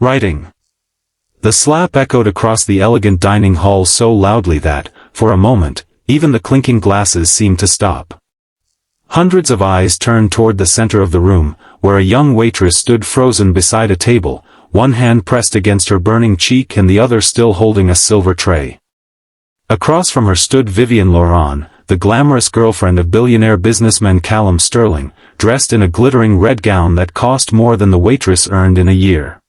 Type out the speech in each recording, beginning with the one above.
Writing. The slap echoed across the elegant dining hall so loudly that, for a moment, even the clinking glasses seemed to stop. Hundreds of eyes turned toward the center of the room, where a young waitress stood frozen beside a table, one hand pressed against her burning cheek and the other still holding a silver tray. Across from her stood Vivienne Laurent, the glamorous girlfriend of billionaire businessman Callum Sterling, dressed in a glittering red gown that cost more than the waitress earned in a year.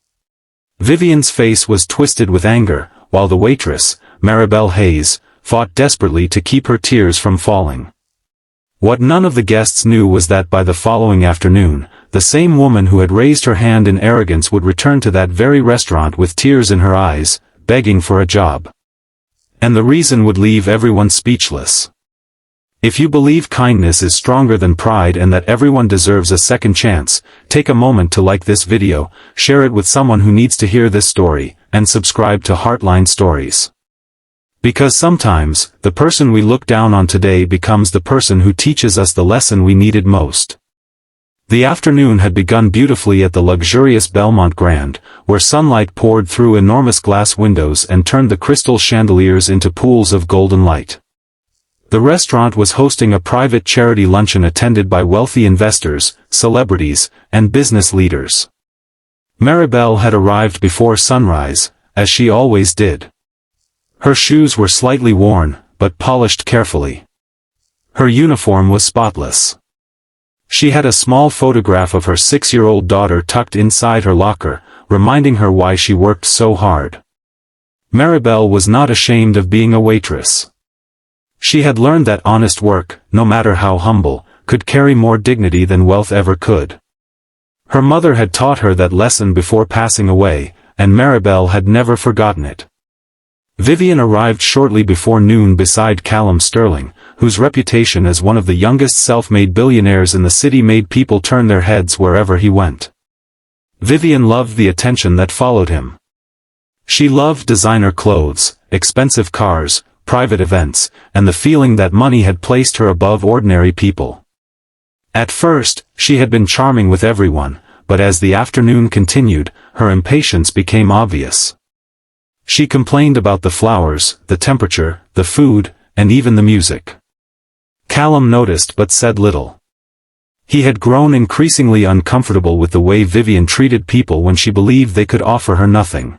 Vivienne's face was twisted with anger, while the waitress, Maribel Hayes, fought desperately to keep her tears from falling. What none of the guests knew was that by the following afternoon, the same woman who had raised her hand in arrogance would return to that very restaurant with tears in her eyes, begging for a job. And the reason would leave everyone speechless. If you believe kindness is stronger than pride and that everyone deserves a second chance, take a moment to like this video, share it with someone who needs to hear this story, and subscribe to Heartline Stories. Because sometimes, the person we look down on today becomes the person who teaches us the lesson we needed most. The afternoon had begun beautifully at the luxurious Belmont Grand, where sunlight poured through enormous glass windows and turned the crystal chandeliers into pools of golden light. The restaurant was hosting a private charity luncheon attended by wealthy investors, celebrities, and business leaders. Maribel had arrived before sunrise, as she always did. Her shoes were slightly worn, but polished carefully. Her uniform was spotless. She had a small photograph of her 6-year-old daughter tucked inside her locker, reminding her why she worked so hard. Maribel was not ashamed of being a waitress. She had learned that honest work, no matter how humble, could carry more dignity than wealth ever could. Her mother had taught her that lesson before passing away, and Maribel had never forgotten it. Vivienne arrived shortly before noon beside Callum Sterling, whose reputation as one of the youngest self-made billionaires in the city made people turn their heads wherever he went. Vivienne loved the attention that followed him. She loved designer clothes, expensive cars, private events, and the feeling that money had placed her above ordinary people. At first, she had been charming with everyone, but as the afternoon continued, her impatience became obvious. She complained about the flowers, the temperature, the food, and even the music. Callum noticed but said little. He had grown increasingly uncomfortable with the way Vivienne treated people when she believed they could offer her nothing.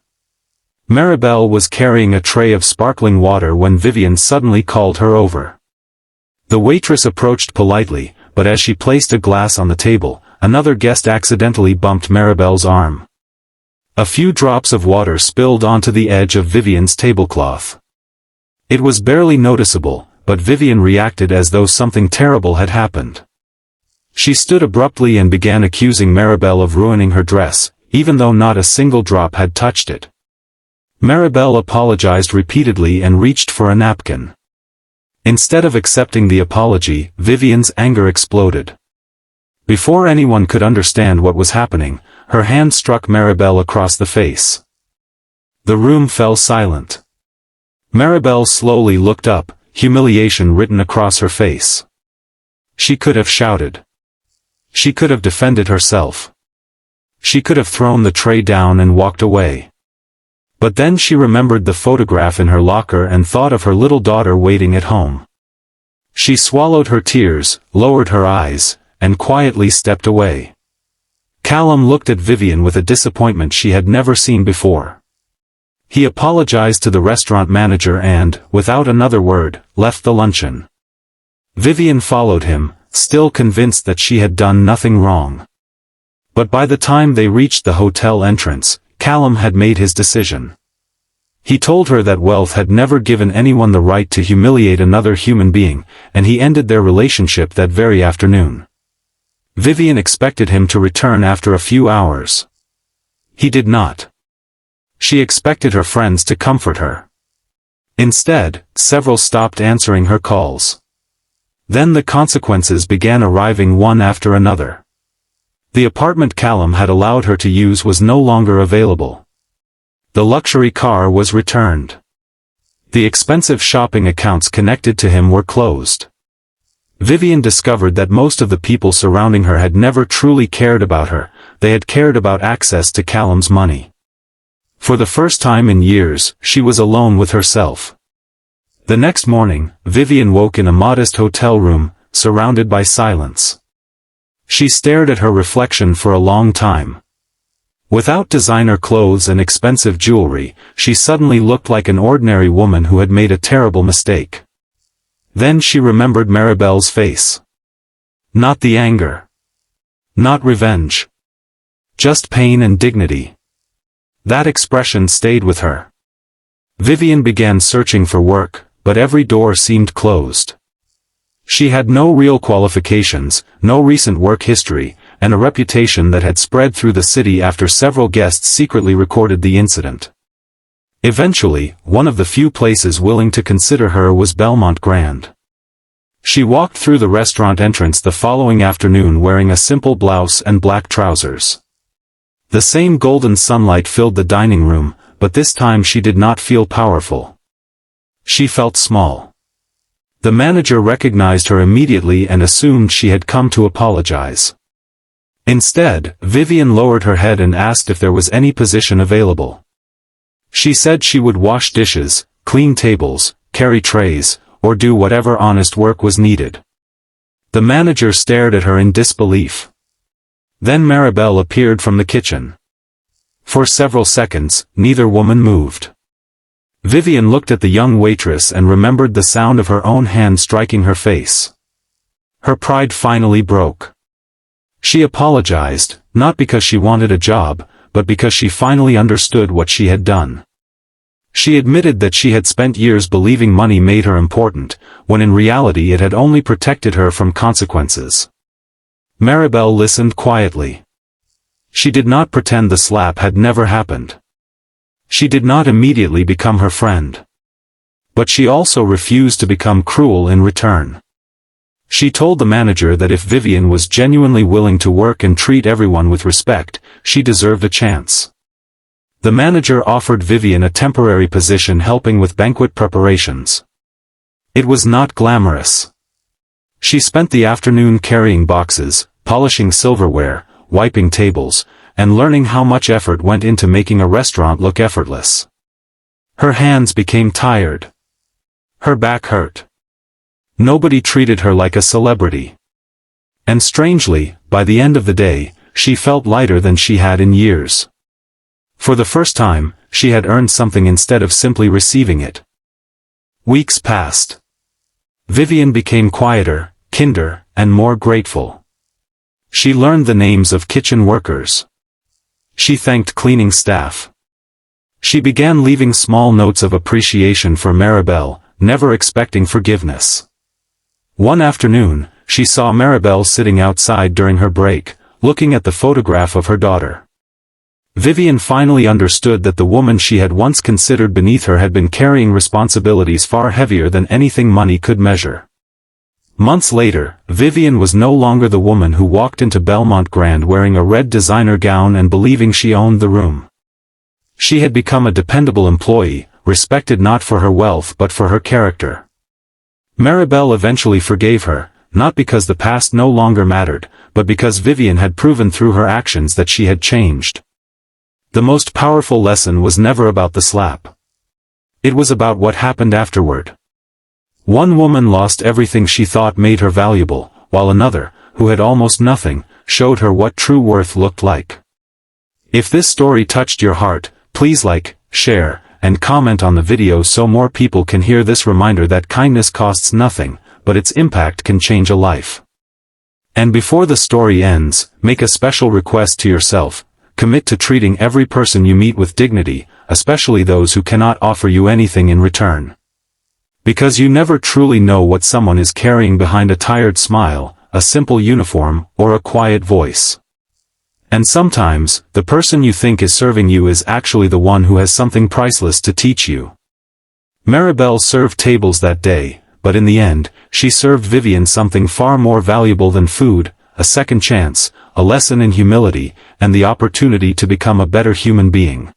Maribel was carrying a tray of sparkling water when Vivienne suddenly called her over. The waitress approached politely, but as she placed a glass on the table, another guest accidentally bumped Maribel's arm. A few drops of water spilled onto the edge of Vivienne's tablecloth. It was barely noticeable, but Vivienne reacted as though something terrible had happened. She stood abruptly and began accusing Maribel of ruining her dress, even though not a single drop had touched it. Maribel apologized repeatedly and reached for a napkin. Instead of accepting the apology, Vivienne's anger exploded. Before anyone could understand what was happening, her hand struck Maribel across the face. The room fell silent. Maribel slowly looked up, humiliation written across her face. She could have shouted. She could have defended herself. She could have thrown the tray down and walked away. But then she remembered the photograph in her locker and thought of her little daughter waiting at home. She swallowed her tears, lowered her eyes, and quietly stepped away. Callum looked at Vivienne with a disappointment she had never seen before. He apologized to the restaurant manager and, without another word, left the luncheon. Vivienne followed him, still convinced that she had done nothing wrong. But by the time they reached the hotel entrance, Callum had made his decision. He told her that wealth had never given anyone the right to humiliate another human being, and he ended their relationship that very afternoon. Vivienne expected him to return after a few hours. He did not. She expected her friends to comfort her. Instead, several stopped answering her calls. Then the consequences began arriving one after another. The apartment Callum had allowed her to use was no longer available. The luxury car was returned. The expensive shopping accounts connected to him were closed. Vivienne discovered that most of the people surrounding her had never truly cared about her, they had cared about access to Callum's money. For the first time in years, she was alone with herself. The next morning, Vivienne woke in a modest hotel room, surrounded by silence. She stared at her reflection for a long time. Without designer clothes and expensive jewelry, she suddenly looked like an ordinary woman who had made a terrible mistake. Then she remembered Maribel's face. Not the anger. Not revenge. Just pain and dignity. That expression stayed with her. Vivienne began searching for work, but every door seemed closed. She had no real qualifications, no recent work history, and a reputation that had spread through the city after several guests secretly recorded the incident. Eventually, one of the few places willing to consider her was Belmont Grand. She walked through the restaurant entrance the following afternoon wearing a simple blouse and black trousers. The same golden sunlight filled the dining room, but this time she did not feel powerful. She felt small. The manager recognized her immediately and assumed she had come to apologize. Instead, Vivienne lowered her head and asked if there was any position available. She said she would wash dishes, clean tables, carry trays, or do whatever honest work was needed. The manager stared at her in disbelief. Then Maribel appeared from the kitchen. For several seconds, neither woman moved. Vivienne looked at the young waitress and remembered the sound of her own hand striking her face. Her pride finally broke. She apologized, not because she wanted a job, but because she finally understood what she had done. She admitted that she had spent years believing money made her important, when in reality it had only protected her from consequences. Maribel listened quietly. She did not pretend the slap had never happened. She did not immediately become her friend. But she also refused to become cruel in return. She told the manager that if Vivienne was genuinely willing to work and treat everyone with respect, she deserved a chance. The manager offered Vivienne a temporary position helping with banquet preparations. It was not glamorous. She spent the afternoon carrying boxes, polishing silverware, wiping tables, and learning how much effort went into making a restaurant look effortless. Her hands became tired. Her back hurt. Nobody treated her like a celebrity. And strangely, by the end of the day, she felt lighter than she had in years. For the first time, she had earned something instead of simply receiving it. Weeks passed. Vivienne became quieter, kinder, and more grateful. She learned the names of kitchen workers. She thanked cleaning staff. She began leaving small notes of appreciation for Maribel, never expecting forgiveness. One afternoon, she saw Maribel sitting outside during her break, looking at the photograph of her daughter. Vivienne finally understood that the woman she had once considered beneath her had been carrying responsibilities far heavier than anything money could measure. Months later, Vivienne was no longer the woman who walked into Belmont Grand wearing a red designer gown and believing she owned the room. She had become a dependable employee, respected not for her wealth but for her character. Maribel eventually forgave her, not because the past no longer mattered, but because Vivienne had proven through her actions that she had changed. The most powerful lesson was never about the slap. It was about what happened afterward. One woman lost everything she thought made her valuable, while another, who had almost nothing, showed her what true worth looked like. If this story touched your heart, please like, share, and comment on the video so more people can hear this reminder that kindness costs nothing, but its impact can change a life. And before the story ends, make a special request to yourself: commit to treating every person you meet with dignity, especially those who cannot offer you anything in return. Because you never truly know what someone is carrying behind a tired smile, a simple uniform, or a quiet voice. And sometimes, the person you think is serving you is actually the one who has something priceless to teach you. Maribel served tables that day, but in the end, she served Vivienne something far more valuable than food: a second chance, a lesson in humility, and the opportunity to become a better human being.